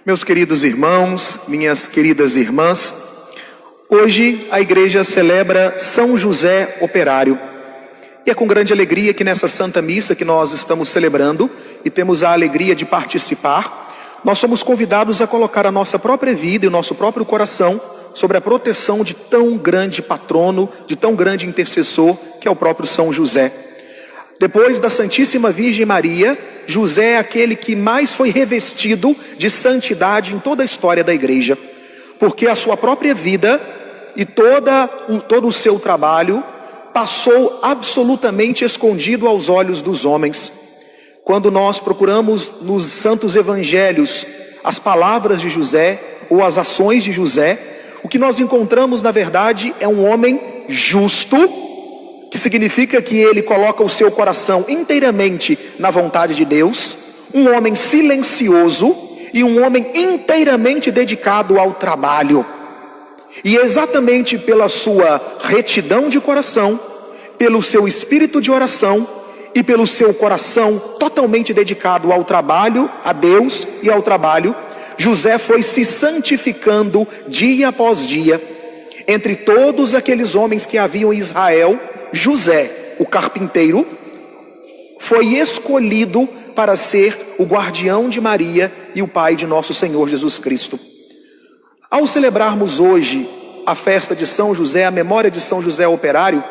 Meus queridos irmãos, minhas queridas irmãs, hoje a igreja celebra São José Operário. E é com grande alegria que nessa Santa Missa que nós estamos celebrando e temos a alegria de participar, nós somos convidados a colocar a nossa própria vida e o nosso próprio coração sobre a proteção de tão grande patrono, de tão grande intercessor, que é o próprio São José. Depois da Santíssima Virgem Maria, José é aquele que mais foi revestido de santidade em toda a história da igreja, porque a sua própria vida e todo o seu trabalho passou absolutamente escondido aos olhos dos homens. Quando nós procuramos nos santos evangelhos as palavras de José ou as ações de José, o que nós encontramos na verdade é um homem justo, que significa que ele coloca o seu coração inteiramente na vontade de Deus, um homem silencioso e um homem inteiramente dedicado ao trabalho. E exatamente pela sua retidão de coração, pelo seu espírito de oração e pelo seu coração totalmente dedicado ao trabalho, a Deus e ao trabalho, José foi se santificando dia após dia. Entre todos aqueles homens que haviam em Israel, José, o carpinteiro, foi escolhido para ser o guardião de Maria e o pai de nosso Senhor Jesus Cristo. Ao celebrarmos hoje a festa de São José, a memória de São José Operário,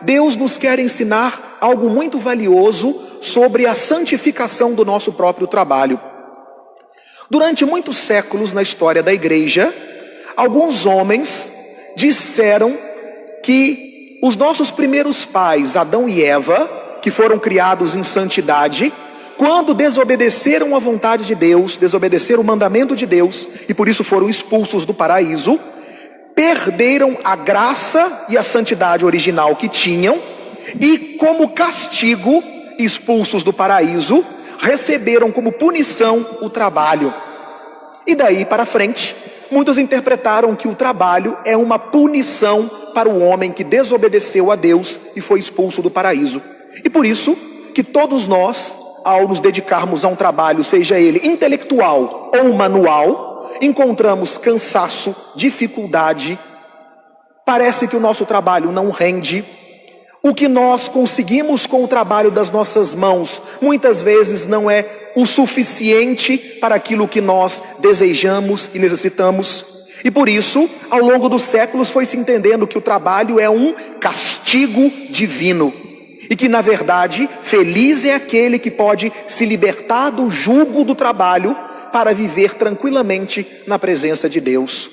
Deus nos quer ensinar algo muito valioso sobre a santificação do nosso próprio trabalho. Durante muitos séculos na história da igreja, alguns homens disseram que os nossos primeiros pais, Adão e Eva, que foram criados em santidade, quando desobedeceram a vontade de Deus, desobedeceram o mandamento de Deus, e por isso foram expulsos do paraíso, perderam a graça e a santidade original que tinham, e como castigo, expulsos do paraíso, receberam como punição o trabalho. E daí para frente, muitos interpretaram que o trabalho é uma punição para o homem que desobedeceu a Deus e foi expulso do paraíso. E por isso que todos nós, ao nos dedicarmos a um trabalho, seja ele intelectual ou manual, encontramos cansaço, dificuldade, parece que o nosso trabalho não rende. O que nós conseguimos com o trabalho das nossas mãos, muitas vezes não é o suficiente para aquilo que nós desejamos e necessitamos. E por isso, ao longo dos séculos, foi se entendendo que o trabalho é um castigo divino. E que, na verdade, feliz é aquele que pode se libertar do jugo do trabalho para viver tranquilamente na presença de Deus.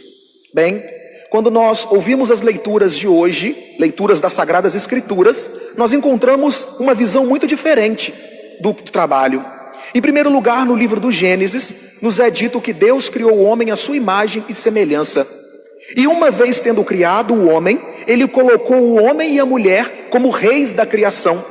Bem, quando nós ouvimos as leituras de hoje, leituras das Sagradas Escrituras, nós encontramos uma visão muito diferente do trabalho. Em primeiro lugar, no livro do Gênesis, nos é dito que Deus criou o homem à sua imagem e semelhança. E uma vez tendo criado o homem, ele colocou o homem e a mulher como reis da criação.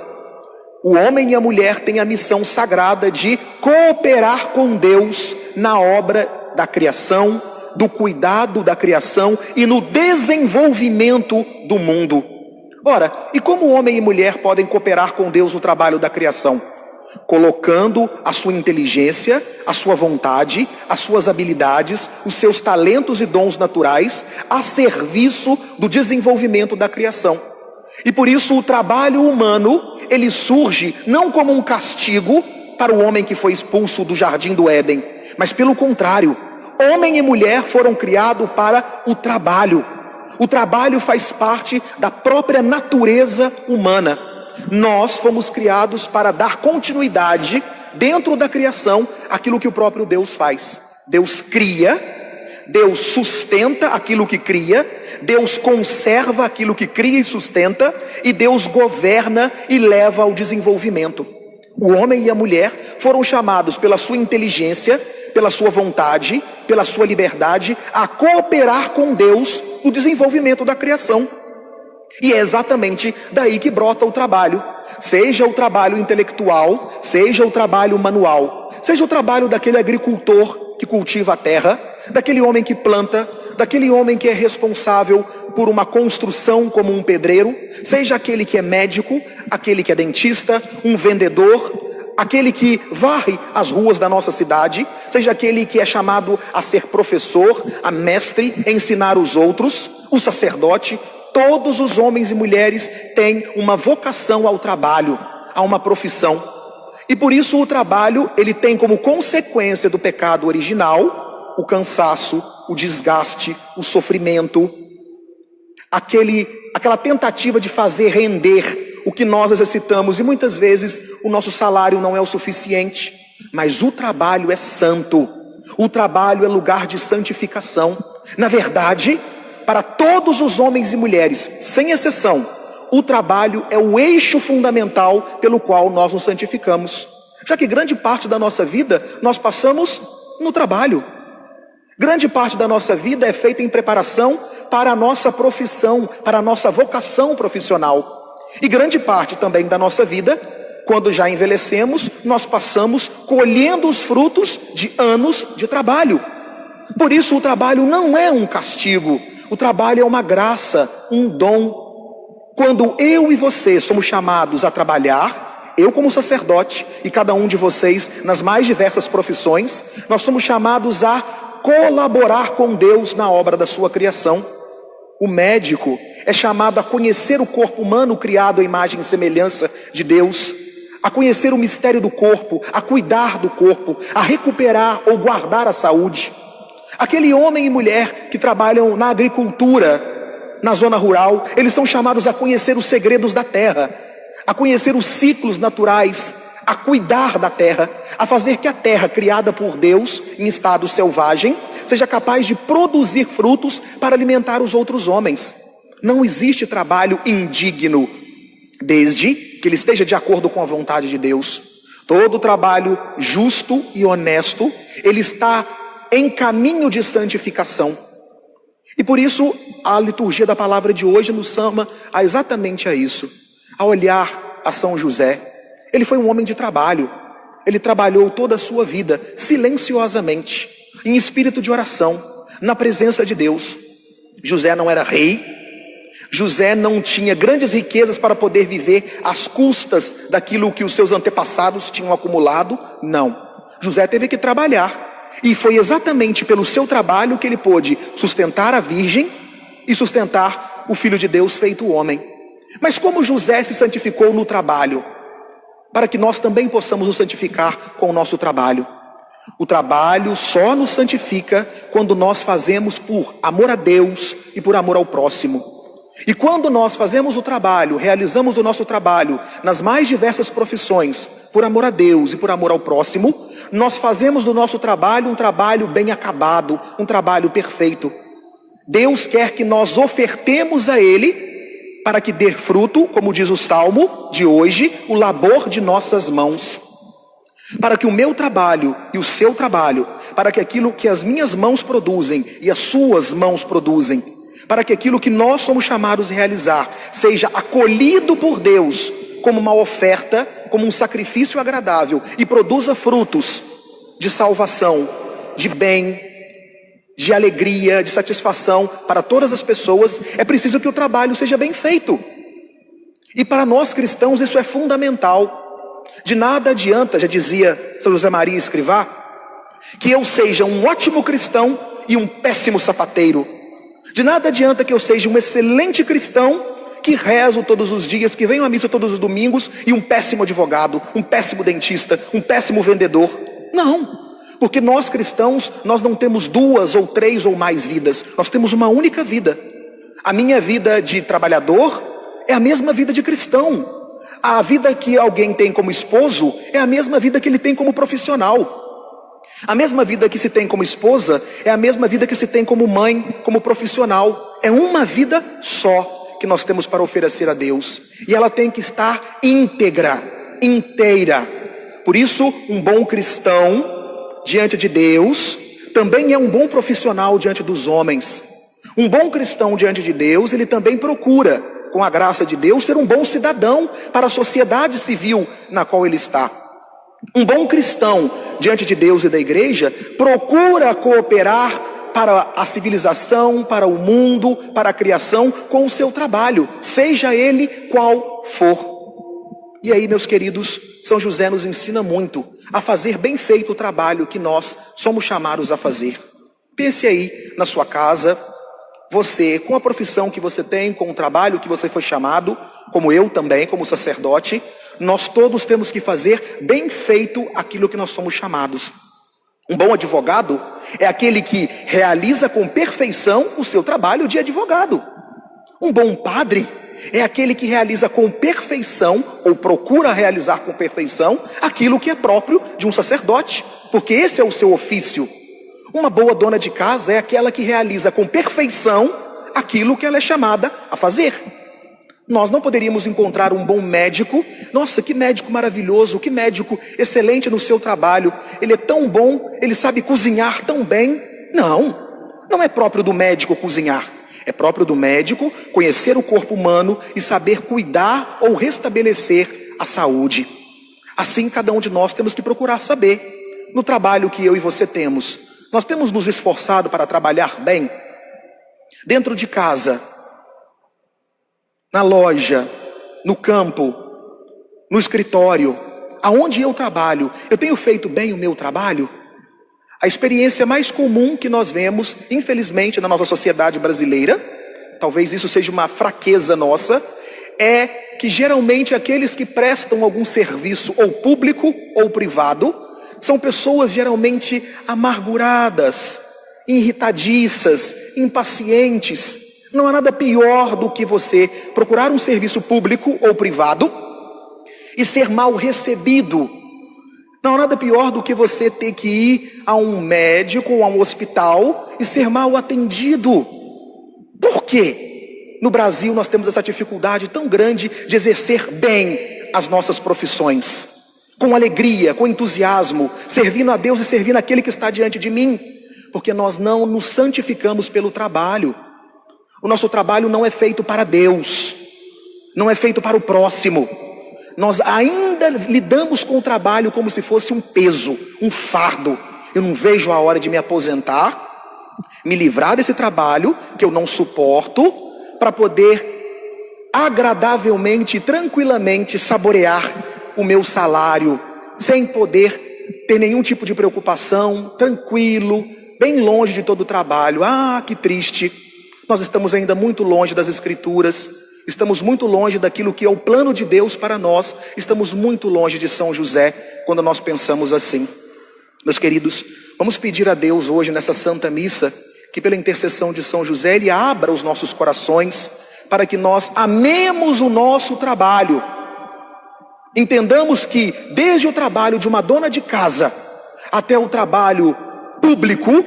O homem e a mulher têm a missão sagrada de cooperar com Deus na obra da criação, do cuidado da criação e no desenvolvimento do mundo. Ora, e como homem e mulher podem cooperar com Deus no trabalho da criação? Colocando a sua inteligência, a sua vontade, as suas habilidades, os seus talentos e dons naturais a serviço do desenvolvimento da criação. E por isso o trabalho humano, ele surge não como um castigo para o homem que foi expulso do jardim do Éden, mas pelo contrário, homem e mulher foram criados para o trabalho. O trabalho faz parte da própria natureza humana. Nós fomos criados para dar continuidade dentro da criação àquilo que o próprio Deus faz. Deus cria, Deus sustenta aquilo que cria, Deus conserva aquilo que cria e sustenta, e Deus governa e leva ao desenvolvimento. O homem e a mulher foram chamados pela sua inteligência, pela sua vontade, pela sua liberdade, a cooperar com Deus no desenvolvimento da criação. E é exatamente daí que brota o trabalho, seja o trabalho intelectual, seja o trabalho manual, seja o trabalho daquele agricultor que cultiva a terra, daquele homem que planta, daquele homem que é responsável por uma construção como um pedreiro, seja aquele que é médico, aquele que é dentista, um vendedor, aquele que varre as ruas da nossa cidade, seja aquele que é chamado a ser professor, a mestre, a ensinar os outros, o sacerdote. Todos os homens e mulheres têm uma vocação ao trabalho, a uma profissão. E por isso o trabalho, ele tem como consequência do pecado original o cansaço, o desgaste, o sofrimento, aquela tentativa de fazer render o que nós exercitamos, e muitas vezes o nosso salário não é o suficiente. Mas o trabalho é santo, o trabalho é lugar de santificação. Na verdade, para todos os homens e mulheres, sem exceção, o trabalho é o eixo fundamental pelo qual nós nos santificamos, já que grande parte da nossa vida nós passamos no trabalho. Grande parte da nossa vida é feita em preparação para a nossa profissão, para a nossa vocação profissional. E grande parte também da nossa vida, quando já envelhecemos, nós passamos colhendo os frutos de anos de trabalho. Por isso o trabalho não é um castigo, o trabalho é uma graça, um dom. Quando eu e você somos chamados a trabalhar, eu como sacerdote e cada um de vocês nas mais diversas profissões, nós somos chamados a colaborar com Deus na obra da sua criação. O médico é chamado a conhecer o corpo humano criado à imagem e semelhança de Deus, a conhecer o mistério do corpo, a cuidar do corpo, a recuperar ou guardar a saúde. Aquele homem e mulher que trabalham na agricultura, na zona rural, eles são chamados a conhecer os segredos da terra, a conhecer os ciclos naturais, a cuidar da terra, a fazer que a terra criada por Deus em estado selvagem seja capaz de produzir frutos para alimentar os outros homens. Não existe trabalho indigno, desde que ele esteja de acordo com a vontade de Deus. Todo trabalho justo e honesto, ele está em caminho de santificação. E por isso a liturgia da palavra de hoje nos chama exatamente a isso, a olhar a São José. Ele foi um homem de trabalho, ele trabalhou toda a sua vida, silenciosamente, em espírito de oração, na presença de Deus. José não era rei, José não tinha grandes riquezas para poder viver às custas daquilo que os seus antepassados tinham acumulado, não. José teve que trabalhar, e foi exatamente pelo seu trabalho que ele pôde sustentar a virgem e sustentar o Filho de Deus feito homem. Mas como José se santificou no trabalho? Para que nós também possamos nos santificar com o nosso trabalho. O trabalho só nos santifica quando nós fazemos por amor a Deus e por amor ao próximo. E quando nós fazemos o trabalho, realizamos o nosso trabalho nas mais diversas profissões, por amor a Deus e por amor ao próximo, nós fazemos do nosso trabalho um trabalho bem acabado, um trabalho perfeito. Deus quer que nós ofertemos a Ele para que dê fruto, como diz o Salmo de hoje, o labor de nossas mãos. Para que o meu trabalho e o seu trabalho, para que aquilo que as minhas mãos produzem e as suas mãos produzem, para que aquilo que nós somos chamados a realizar seja acolhido por Deus como uma oferta, como um sacrifício agradável e produza frutos de salvação, de bem, de alegria, de satisfação para todas as pessoas, é preciso que o trabalho seja bem feito. E para nós cristãos isso é fundamental. De nada adianta, já dizia São José Maria Escrivá, que eu seja um ótimo cristão e um péssimo sapateiro. De nada adianta que eu seja um excelente cristão, que rezo todos os dias, que venho à missa todos os domingos, e um péssimo advogado, um péssimo dentista, um péssimo vendedor. Não, porque nós cristãos, nós não temos 2 ou 3 ou mais vidas, nós temos uma única vida. A minha vida de trabalhador é a mesma vida de cristão. A vida que alguém tem como esposo é a mesma vida que ele tem como profissional. A mesma vida que se tem como esposa é a mesma vida que se tem como mãe, como profissional. É uma vida só que nós temos para oferecer a Deus. E ela tem que estar íntegra, inteira. Por isso, um bom cristão diante de Deus também é um bom profissional diante dos homens. Um bom cristão diante de Deus, ele também procura, com a graça de Deus, ser um bom cidadão para a sociedade civil na qual ele está. Um bom cristão diante de Deus e da igreja procura cooperar para a civilização, para o mundo, para a criação com o seu trabalho, seja ele qual for. E aí, meus queridos, São José nos ensina muito a fazer bem feito o trabalho que nós somos chamados a fazer. Pense aí na sua casa, você, com a profissão que você tem, com o trabalho que você foi chamado, como eu também, como sacerdote, nós todos temos que fazer bem feito aquilo que nós somos chamados. Um bom advogado é aquele que realiza com perfeição o seu trabalho de advogado. Um bom padre é aquele que realiza com perfeição, ou procura realizar com perfeição, aquilo que é próprio de um sacerdote, porque esse é o seu ofício. Uma boa dona de casa é aquela que realiza com perfeição aquilo que ela é chamada a fazer. Nós não poderíamos encontrar um bom médico. Nossa, que médico maravilhoso, que médico excelente no seu trabalho. Ele é tão bom, ele sabe cozinhar tão bem. Não é próprio do médico cozinhar. É próprio do médico conhecer o corpo humano e saber cuidar ou restabelecer a saúde. Assim, cada um de nós temos que procurar saber. No trabalho que eu e você temos, nós temos nos esforçado para trabalhar bem? Dentro de casa, na loja, no campo, no escritório, aonde eu trabalho, eu tenho feito bem o meu trabalho? A experiência mais comum que nós vemos, infelizmente, na nossa sociedade brasileira, talvez isso seja uma fraqueza nossa, é que geralmente aqueles que prestam algum serviço, ou público ou privado, são pessoas geralmente amarguradas, irritadiças, impacientes. Não há nada pior do que você procurar um serviço público ou privado e ser mal recebido. Não há nada pior do que você ter que ir a um médico ou a um hospital e ser mal atendido. Por quê? No Brasil nós temos essa dificuldade tão grande de exercer bem as nossas profissões, com alegria, com entusiasmo, servindo a Deus e servindo aquele que está diante de mim, porque nós não nos santificamos pelo trabalho. O nosso trabalho não é feito para Deus, não é feito para o próximo. Nós ainda lidamos com o trabalho como se fosse um peso, um fardo. Eu não vejo a hora de me aposentar, me livrar desse trabalho que eu não suporto, para poder agradavelmente e tranquilamente saborear o meu salário, sem poder ter nenhum tipo de preocupação, tranquilo, bem longe de todo o trabalho. Ah, que triste! Nós estamos ainda muito longe das Escrituras, estamos muito longe daquilo que é o plano de Deus para nós, estamos muito longe de São José, quando nós pensamos assim. Meus queridos, vamos pedir a Deus hoje nessa Santa Missa, que pela intercessão de São José, Ele abra os nossos corações, para que nós amemos o nosso trabalho. Entendamos que desde o trabalho de uma dona de casa, até o trabalho público,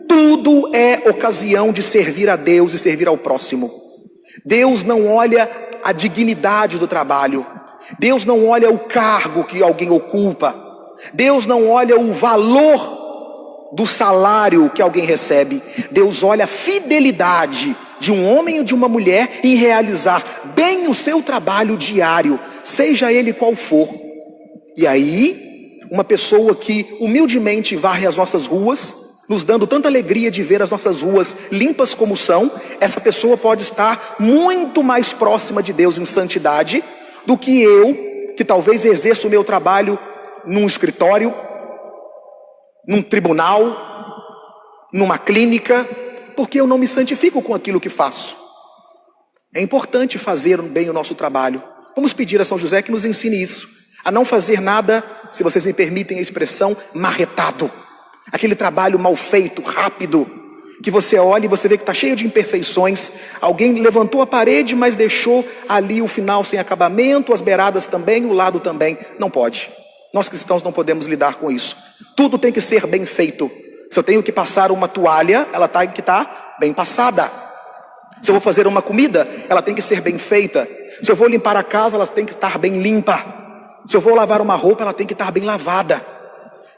tudo é ocasião de servir a Deus e servir ao próximo. Deus não olha a dignidade do trabalho. Deus não olha o cargo que alguém ocupa. Deus não olha o valor do salário que alguém recebe. Deus olha a fidelidade de um homem ou de uma mulher em realizar bem o seu trabalho diário, seja ele qual for. E aí, uma pessoa que humildemente varre as nossas ruas, nos dando tanta alegria de ver as nossas ruas limpas como são, essa pessoa pode estar muito mais próxima de Deus em santidade do que eu, que talvez exerça o meu trabalho num escritório, num tribunal, numa clínica, porque eu não me santifico com aquilo que faço. É importante fazer bem o nosso trabalho. Vamos pedir a São José que nos ensine isso, a não fazer nada, se vocês me permitem a expressão, marretado. Aquele trabalho mal feito, rápido, que você olha e você vê que está cheio de imperfeições. Alguém levantou a parede, mas deixou ali o final sem acabamento, as beiradas também, o lado também. Não pode. Nós cristãos não podemos lidar com isso. Tudo tem que ser bem feito. Se eu tenho que passar uma toalha, ela tem que estar bem passada. Se eu vou fazer uma comida, ela tem que ser bem feita. Se eu vou limpar a casa, ela tem que estar bem limpa. Se eu vou lavar uma roupa, ela tem que estar bem lavada.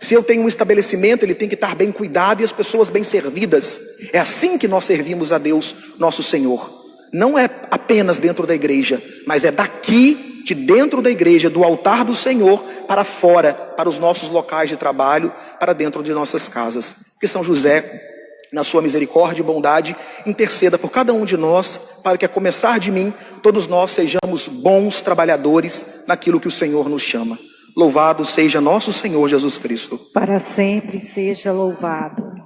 Se eu tenho um estabelecimento, ele tem que estar bem cuidado e as pessoas bem servidas. É assim que nós servimos a Deus, nosso Senhor. Não é apenas dentro da igreja, mas é daqui, de dentro da igreja, do altar do Senhor, para fora, para os nossos locais de trabalho, para dentro de nossas casas. Que São José na sua misericórdia e bondade, interceda por cada um de nós, para que a começar de mim, todos nós sejamos bons trabalhadores naquilo que o Senhor nos chama. Louvado seja nosso Senhor Jesus Cristo. Para sempre seja louvado.